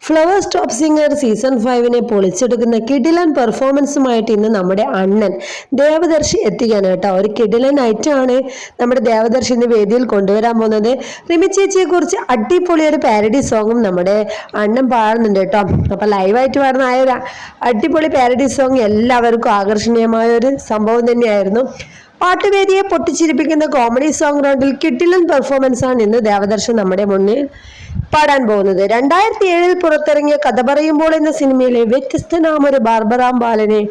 Flowers top singer season 5 പൊളിച്ചെടുക്കുന്ന കിടിലൻ പെർഫോമൻസുമായിട്ട് ഇന്ന് നമ്മുടെ അണ്ണൻ ദേവദർശി എത്തുകയാണ് കേട്ടോ. ഒരു കിടിലൻ ഐറ്റമാണ് നമ്മുടെ ദേവദർശി ഇന്ന് വേദിയിൽ കൊണ്ടുവരാൻ പോകുന്നത്. റിമി ചേച്ചിയെ കുറിച്ച് അടിപൊളി ഒരു പാരഡി സോങ്ങും നമ്മുടെ അണ്ണൻ പാടുന്നുണ്ട് കേട്ടോ. അപ്പൊ ലൈവായിട്ട് പാടുന്ന ആ ഒരു അടിപൊളി പാരഡി സോങ് എല്ലാവർക്കും ആകർഷണീയമായ ഒരു സംഭവം തന്നെയായിരുന്നു. പാട്ടുവേദിയെ പൊട്ടിച്ചിരിപ്പിക്കുന്ന കോമഡി സോങ് റൗണ്ടിൽ കിടിലൻ പെർഫോമൻസ് ആണ് ഇന്ന് ദേവദർശൻ നമ്മുടെ മുന്നിൽ പാടാൻ പോകുന്നത്. 2007 പുറത്തിറങ്ങിയ കഥ പറയുമ്പോൾ എന്ന സിനിമയിലെ വ്യത്യസ്തനാമൊരു ബാർബറാം ബാലനെ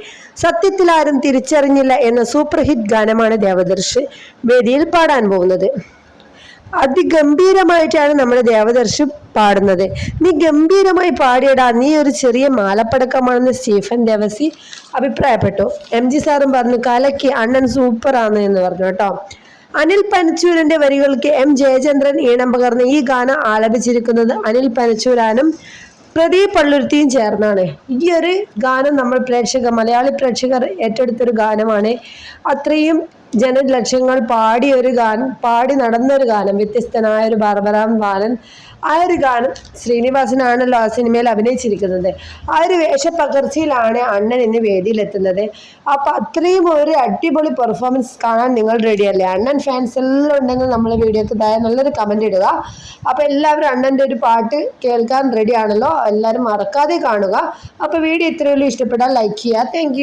സത്യത്തിൽ ആരും തിരിച്ചറിഞ്ഞില്ല എന്ന സൂപ്പർ ഹിറ്റ് ഗാനമാണ് ദേവദർശ് വേദിയിൽ പാടാൻ പോകുന്നത്. അതിഗംഭീരമായിട്ടാണ് നമ്മുടെ ദേവദർശി പാടുന്നത്. നീ ഗംഭീരമായി പാടിയടാ, നീ ഒരു ചെറിയ മാലപ്പടക്കമാണെന്ന് സ്റ്റീഫൻ ദേവസി അഭിപ്രായപ്പെട്ടു. MG സാറും പറഞ്ഞു കലക്കി, അണ്ണൻ സൂപ്പറാണ് എന്ന് പറഞ്ഞു കേട്ടോ. അനിൽ പനച്ചൂരിന്റെ വരികൾക്ക് M ജയചന്ദ്രൻ ഈണം പകർന്ന് ഈ ഗാനം ആലപിച്ചിരിക്കുന്നത് അനിൽ പനച്ചൂരാനും പ്രദീപ് പള്ളുരുത്തിയും ചേർന്നാണ്. ഈ ഒരു ഗാനം മലയാളി പ്രേക്ഷകർ ഏറ്റെടുത്തൊരു ഗാനമാണ്. അത്രയും ജനലക്ഷങ്ങൾ പാടി നടന്നൊരു ഗാനം, വ്യത്യസ്തനായ ഒരു ബാർബറാം ബാലൻ. ആ ഒരു ഗാനം ശ്രീനിവാസനാണല്ലോ ആ സിനിമയിൽ അഭിനയിച്ചിരിക്കുന്നത്. ആ ഒരു വേഷപ്പകർച്ചയിലാണ് അണ്ണൻ ഇന്ന് വേദിയിലെത്തുന്നത്. അപ്പൊ അത്രയും ഒരു അടിപൊളി പെർഫോമൻസ് കാണാൻ നിങ്ങൾ റെഡിയല്ലേ? അണ്ണൻ ഫാൻസ് എല്ലാം ഉണ്ടെങ്കിൽ നമ്മളെ വീഡിയോക്ക് താഴെ നല്ലൊരു കമന്റ് ഇടുക. അപ്പൊ എല്ലാവരും അണ്ണന്റെ ഒരു പാട്ട് കേൾക്കാൻ റെഡി ആണല്ലോ, എല്ലാവരും മറക്കാതെ കാണുക. അപ്പൊ വീഡിയോ ഇത്രയുള്ളൂ, ഇഷ്ടപ്പെട്ടാൽ ലൈക്ക് ചെയ്യുക. താങ്ക്